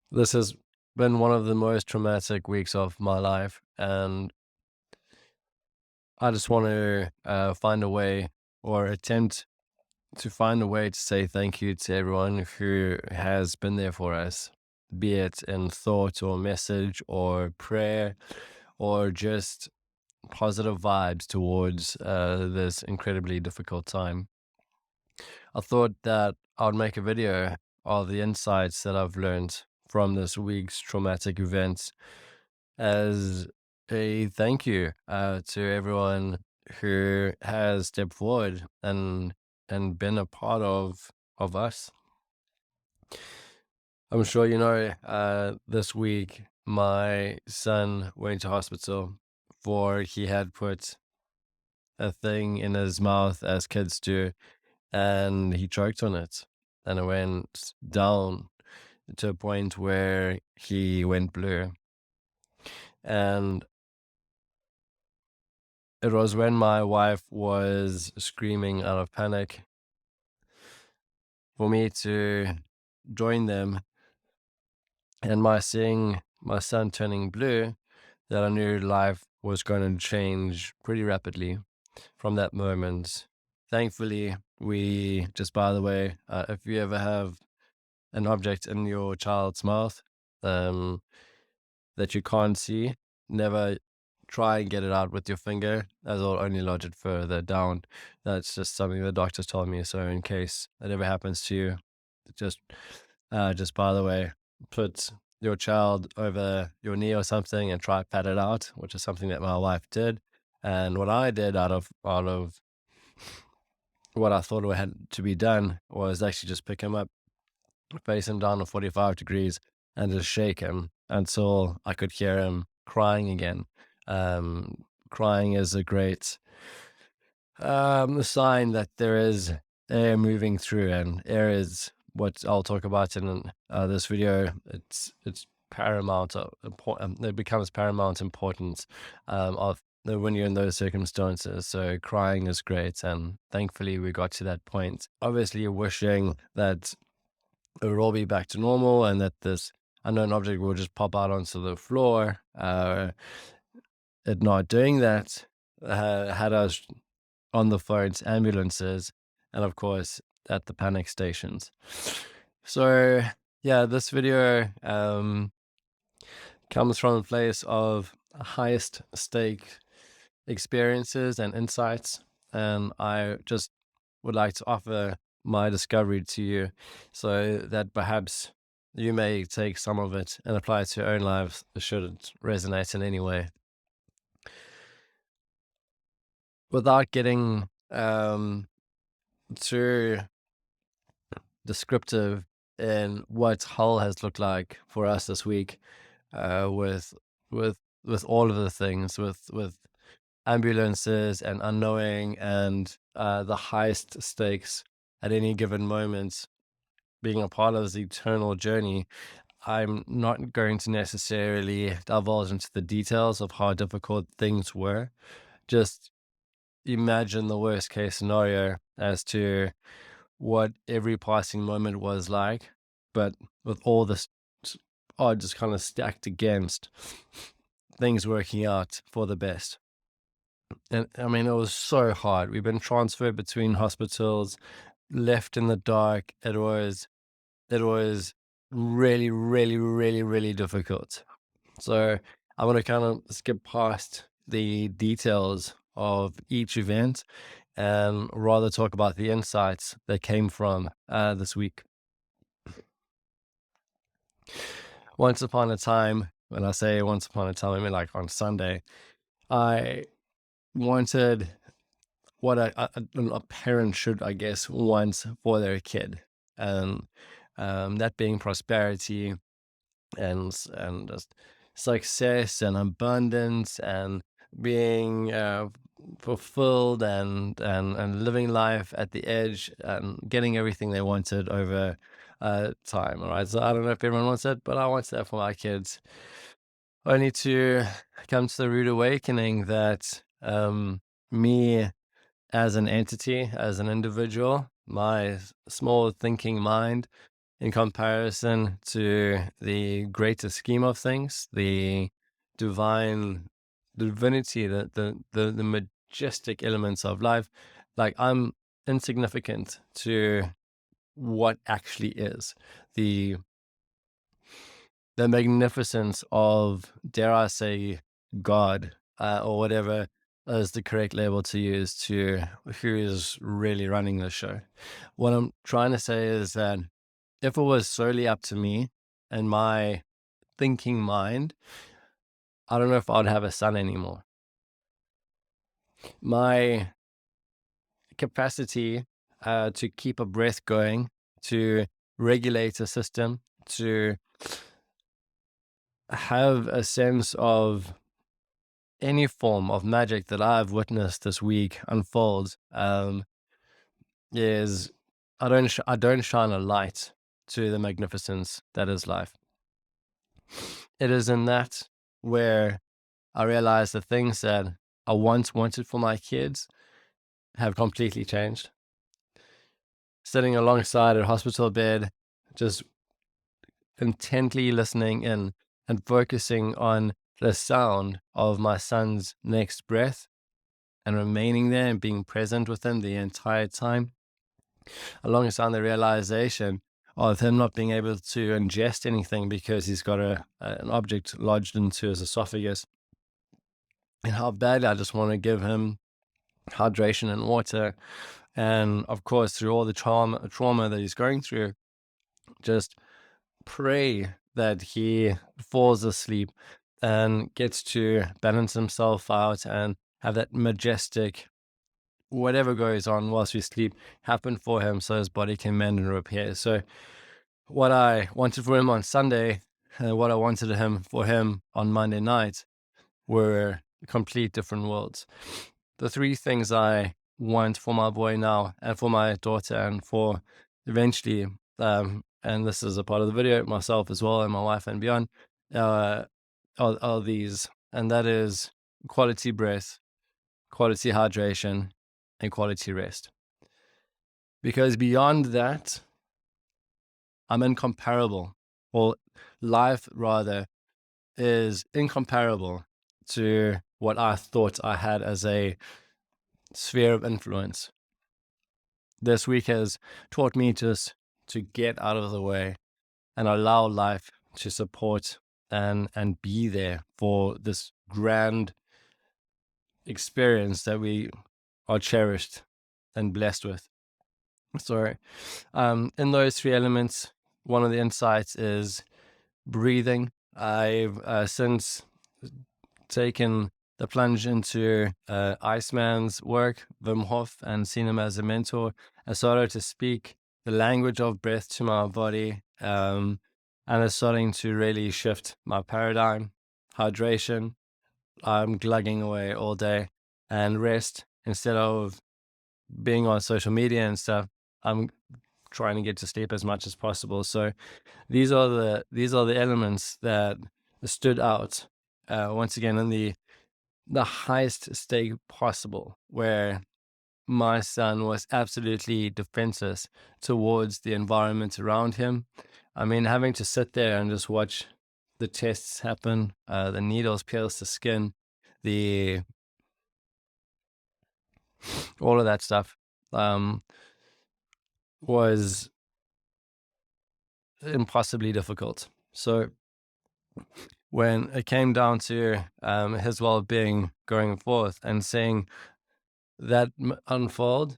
This has been one of the most traumatic weeks of my life, and I just want to find a way or attempt to find a way to say thank you to everyone who has been there for us, be it in thought or message or prayer or just positive vibes towards this incredibly difficult time. I thought that I would make a video of the insights that I've learned from this week's traumatic events as a thank you to everyone who has stepped forward and been a part of us. I'm sure you know, this week my son went to hospital for he had put a thing in his mouth as kids do, and he choked on it, and it went down to a point where he went blue. And it was when my wife was screaming out of panic for me to join them, and my seeing my son turning blue, that I knew life was going to change pretty rapidly from that moment. Thankfully, we just, by the way, if you ever have an object in your child's mouth um, that you can't see, never try and get it out with your finger, as it'll only lodge it further down. That's just something the doctors told me. So in case that ever happens to you, just just by the way, put your child over your knee or something and try pat it out, which is something that my wife did. And what I did out of what I thought had to be done was actually just pick him up, face him down at 45 degrees, and just shake him until I could hear him crying again. Crying is a great sign that there is air moving through, and air is what I'll talk about in this video. It's paramount. It becomes paramount importance of when you're in those circumstances. So crying is great, and thankfully we got to that point. Obviously, wishing that it would all be back to normal and that this unknown object will just pop out onto the floor. It not doing that had us on the phones, ambulances, and of course at the panic stations. So yeah, this video comes from a place of highest stake experiences and insights, and I just would like to offer my discovery to you so that perhaps you may take some of it and apply it to your own lives should it resonate in any way. Without getting too descriptive in what Hull has looked like for us this week, with with all of the things, with ambulances and unknowing and the highest stakes at any given moment being a part of this eternal journey. I'm not going to necessarily divulge into the details of how difficult things were. Just imagine the worst case scenario as to what every passing moment was like, but with all this odds just kind of stacked against things working out for the best. And I mean, it was so hard. We've been transferred between hospitals, left in the dark. It was really, really, really, really difficult. So I want to kind of skip past the details of each event and rather talk about the insights that came from this week. Once upon a time, when I say once upon a time, I mean like on Sunday, I wanted what a parent should, I guess, want for their kid, and that being prosperity and just success and abundance and being fulfilled and living life at the edge and getting everything they wanted over time. All right, so I don't know if everyone wants it, but I want that for my kids. Only to come to the rude awakening that me as an entity, as an individual, my small thinking mind in comparison to the greater scheme of things, the divinity, the majestic elements of life. Like, I'm insignificant to what actually is the magnificence of, dare I say, God, or whatever is the correct label to use to who is really running the show. What I'm trying to say is that if it was solely up to me and my thinking mind, I don't know if I'd have a son anymore. My capacity to keep a breath going, to regulate a system, to have a sense of any form of magic that I've witnessed this week unfold, is I don't shine a light to the magnificence that is life. It is in that where I realize the things that I once wanted for my kids have completely changed. Sitting alongside a hospital bed, just intently listening in and focusing on the sound of my son's next breath and remaining there and being present with him the entire time, alongside the realization of him not being able to ingest anything because he's got an object lodged into his esophagus, and how badly I just want to give him hydration and water. And of course, through all the trauma that he's going through, just pray that he falls asleep and gets to balance himself out and have that majestic whatever goes on whilst we sleep happen for him so his body can mend and repair. So what I wanted for him on Sunday and what I wanted for him on Monday night were complete different worlds. The three things I want for my boy now and for my daughter and for eventually, and this is a part of the video, myself as well and my wife and beyond, are these, and that is quality breath, quality hydration, and quality rest. Because beyond that, I'm incomparable, or life rather is incomparable to what I thought I had as a sphere of influence. This week has taught me just to get out of the way and allow life to support and be there for this grand experience that we are cherished and blessed with. So in those three elements, one of the insights is breathing. I've since taken the plunge into Iceman's work, Wim Hof, and seen him as a mentor. I started to speak the language of breath to my body, and it's starting to really shift my paradigm. Hydration, I'm glugging away all day, and rest, instead of being on social media and stuff, I'm trying to get to sleep as much as possible. So these are the elements that stood out once again in the highest stake possible, where my son was absolutely defenseless towards the environment around him. I mean, having to sit there and just watch the tests happen, the needles pierce the skin, all of that stuff was impossibly difficult. So when it came down to his well-being going forth and seeing that unfold,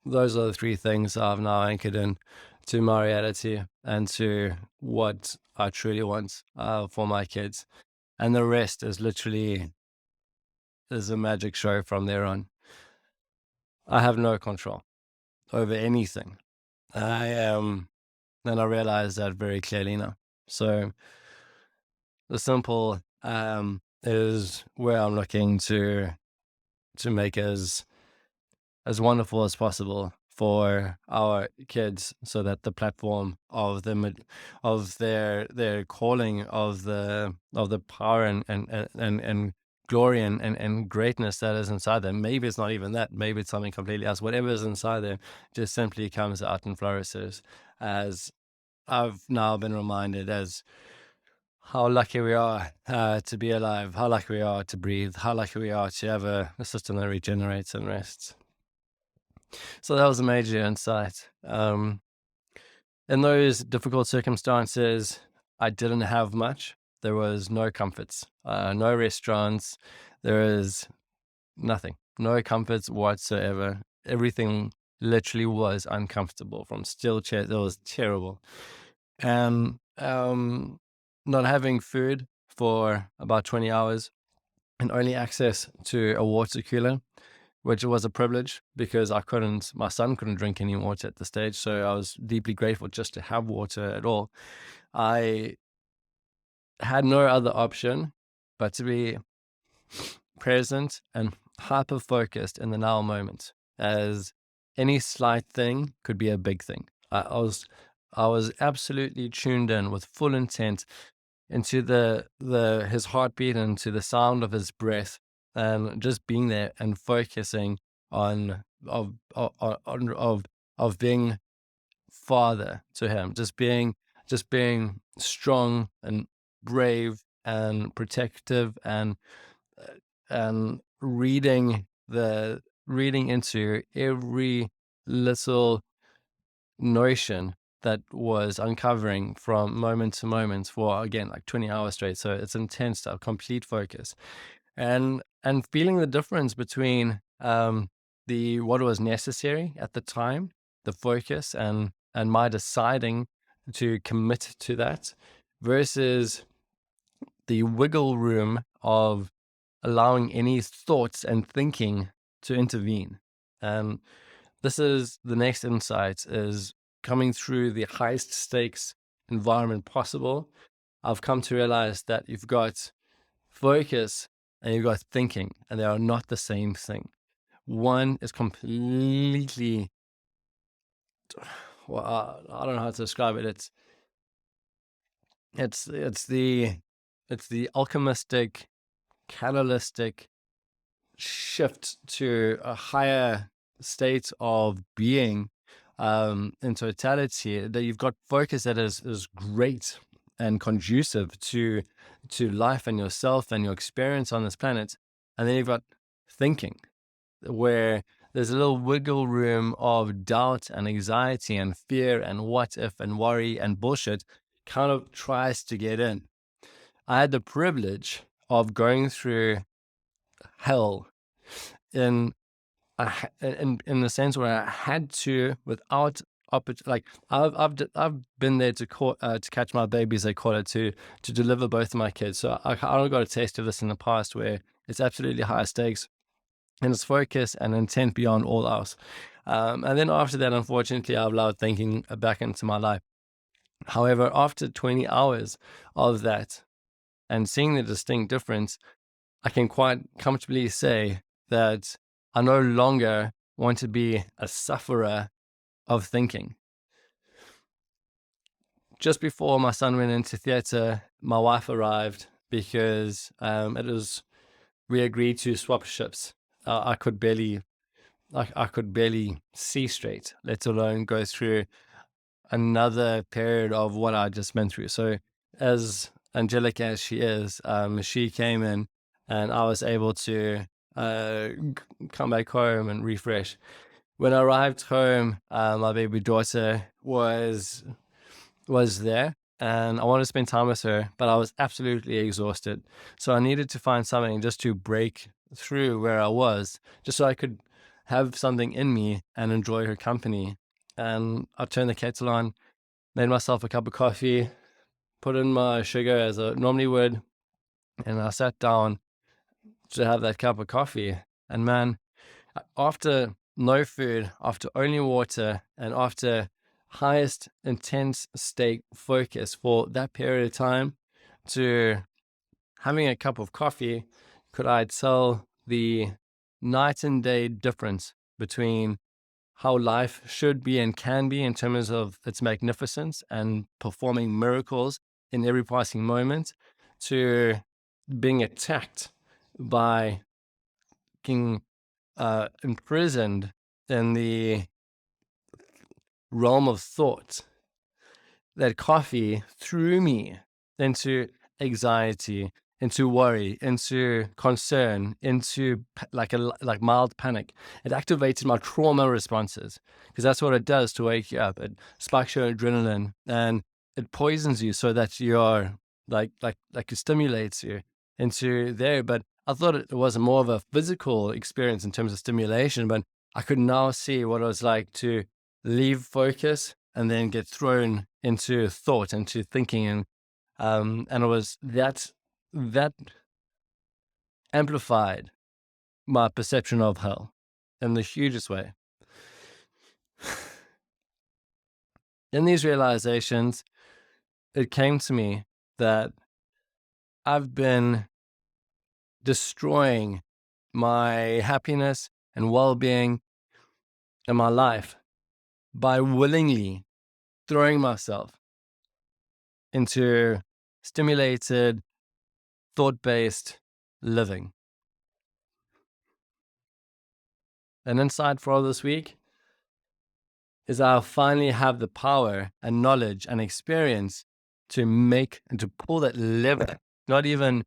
those are the three things I've now anchored in to my reality and to what I truly want for my kids. And the rest is literally a magic show from there on. I have no control over anything. And I realize that very clearly now. So the simple is where I'm looking to make as wonderful as possible for our kids, so that the platform of their calling of the power and glory and greatness that is inside them. Maybe it's not even that. Maybe it's something completely else. Whatever is inside them just simply comes out and flourishes as I've now been reminded as how lucky we are to be alive, how lucky we are to breathe, how lucky we are to have a system that regenerates and rests. So that was a major insight. In those difficult circumstances, I didn't have much. There was no comforts, no restaurants. There is nothing, no comforts whatsoever. Everything literally was uncomfortable from steel chairs. It was terrible. And not having food for about 20 hours and only access to a water cooler, which was a privilege because my son couldn't drink any water at the stage. So I was deeply grateful just to have water at all. I had no other option but to be present and hyper focused in the now moment, as any slight thing could be a big thing. I was absolutely tuned in with full intent into his heartbeat and to the sound of his breath, and just being there and focusing on of being father to him, just being strong and brave and protective, and reading into every little notion that was uncovering from moment to moment for, again, like 20 hours straight. So it's intense to have complete focus, and feeling the difference between the what was necessary at the time, the focus, and my deciding to commit to that, versus the wiggle room of allowing any thoughts and thinking to intervene. And this is the next insight, is coming through the highest stakes environment possible. I've come to realize that you've got focus and you've got thinking, and they are not the same thing. One is completely, well, I don't know how to describe it. It's the alchemistic, catalytic shift to a higher state of being, in totality, that you've got focus that is great and conducive to life and yourself and your experience on this planet. And then you've got thinking, where there's a little wiggle room of doubt and anxiety and fear and what if and worry and bullshit kind of tries to get in. I had the privilege of going through hell in in the sense where I had to, without like I've been there to catch my baby, as they call it, to deliver both of my kids. So I got a taste of this in the past, where it's absolutely high stakes and it's focus and intent beyond all else. And then after that, unfortunately, I've allowed thinking back into my life. However, after 20 hours of that and seeing the distinct difference, I can quite comfortably say that I no longer want to be a sufferer of thinking. Just before my son went into theatre, my wife arrived because we agreed to swap shifts. I could barely see straight, let alone go through another period of what I just went through. So, as angelic as she is, she came in, and I was able to come back home and refresh. When I arrived home, my baby daughter was there, and I wanted to spend time with her, but I was absolutely exhausted. So I needed to find something just to break through where I was, just so I could have something in me and enjoy her company. And I turned the kettle on, made myself a cup of coffee, put in my sugar as I normally would, and I sat down to have that cup of coffee. And man, after no food, after only water, and after highest intense state focus for that period of time, to having a cup of coffee, could I tell the night and day difference between how life should be and can be in terms of its magnificence and performing miracles in every passing moment, to being attacked by being imprisoned in the realm of thought that coffee threw me into anxiety, into worry, into concern, into like mild panic. It activated my trauma responses, because that's what it does to wake you up. It spikes your adrenaline and it poisons you so that you're like it stimulates you into there. But I thought it was more of a physical experience in terms of stimulation, but I could now see what it was like to leave focus and then get thrown into thought, into thinking, and it was that amplified my perception of hell in the hugest way. In these realizations, it came to me that I've been destroying my happiness and well-being in my life by willingly throwing myself into stimulated, thought-based living. An insight for all this week is I'll finally have the power and knowledge and experience to make and to pull that lever, not even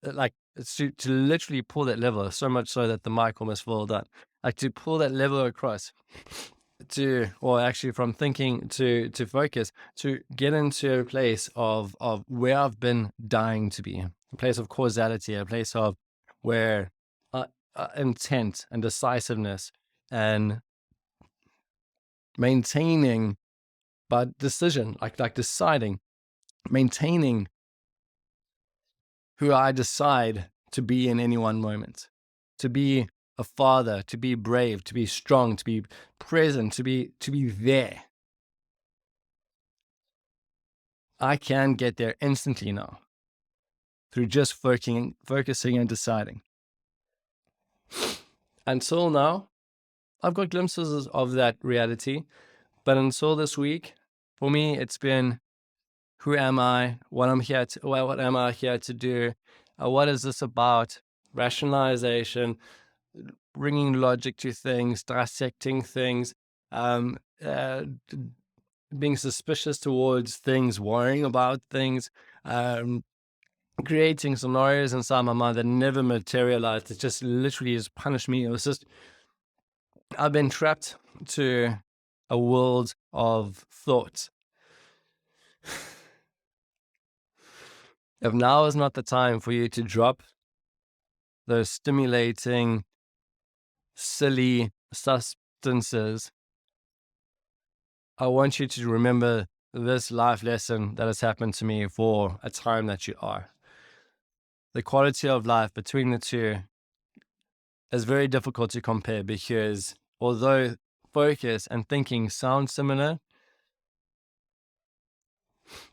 like to literally pull that lever, so much so that the mic almost fell down. Like to pull that lever across or actually from thinking to focus, to get into a place of where I've been dying to be, a place of causality, a place of where intent and decisiveness and maintaining by decision, like deciding, maintaining who I decide to be in any one moment, to be a father, to be brave, to be strong, to be present, to be there. I can get there instantly now through just focusing and deciding. Until now, I've got glimpses of that reality, but until this week, for me, it's been, who am I? What am I here to do? What is this about? Rationalization, bringing logic to things, dissecting things, being suspicious towards things, worrying about things, creating scenarios inside my mind that never materialized. It just literally just punished me. It was just, I've been trapped to a world of thoughts. If now is not the time for you to drop those stimulating, silly substances, I want you to remember this life lesson that has happened to me for a time that you are. The quality of life between the two is very difficult to compare, because although focus and thinking sound similar,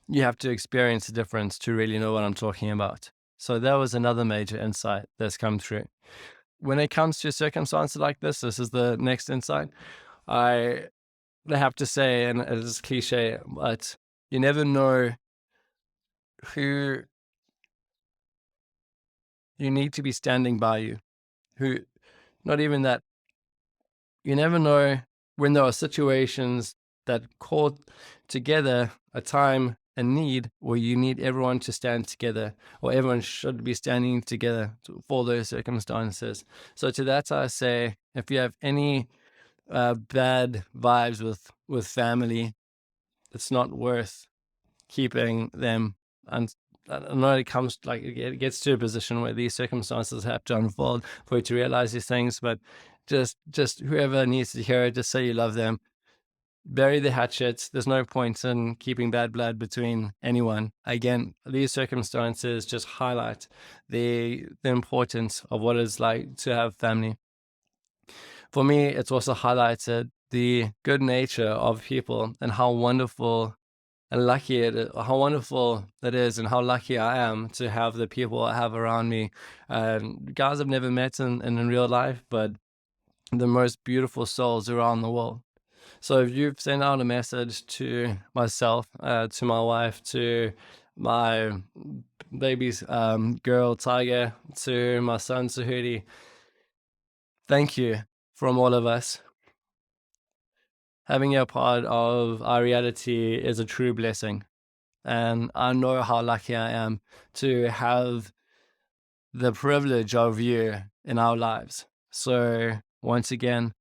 you have to experience the difference to really know what I'm talking about. So that was another major insight that's come through. When it comes to circumstances like this is the next insight. I have to say, and it is cliche, but you never know who you need to be standing by you. Who, not even that, you never know when there are situations that call together a time and need where you need everyone to stand together, or everyone should be standing together for those circumstances. So to that I say, if you have any bad vibes with family, it's not worth keeping them. And I know it comes, like, it gets to a position where these circumstances have to unfold for you to realize these things, but just whoever needs to hear it, just say you love them. Bury the hatchets. There's no point in keeping bad blood between anyone. Again, these circumstances just highlight the importance of what it's like to have family. For me, it's also highlighted the good nature of people and how wonderful and lucky how wonderful it is, and how lucky I am to have the people I have around me. Guys I've never met in real life, but the most beautiful souls around the world. So if you've sent out a message to myself, to my wife, to my baby's girl Tiger, to my son Sahudi, thank you from all of us. having you a part of our reality is a true blessing. And I know how lucky I am to have the privilege of you in our lives. So, once again,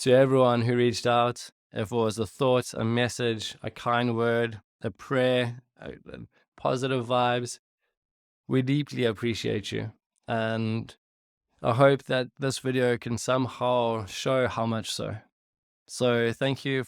to everyone who reached out, if it was a thought, a message, a kind word, a prayer, positive vibes, we deeply appreciate you. And I hope that this video can somehow show how much so. So thank you.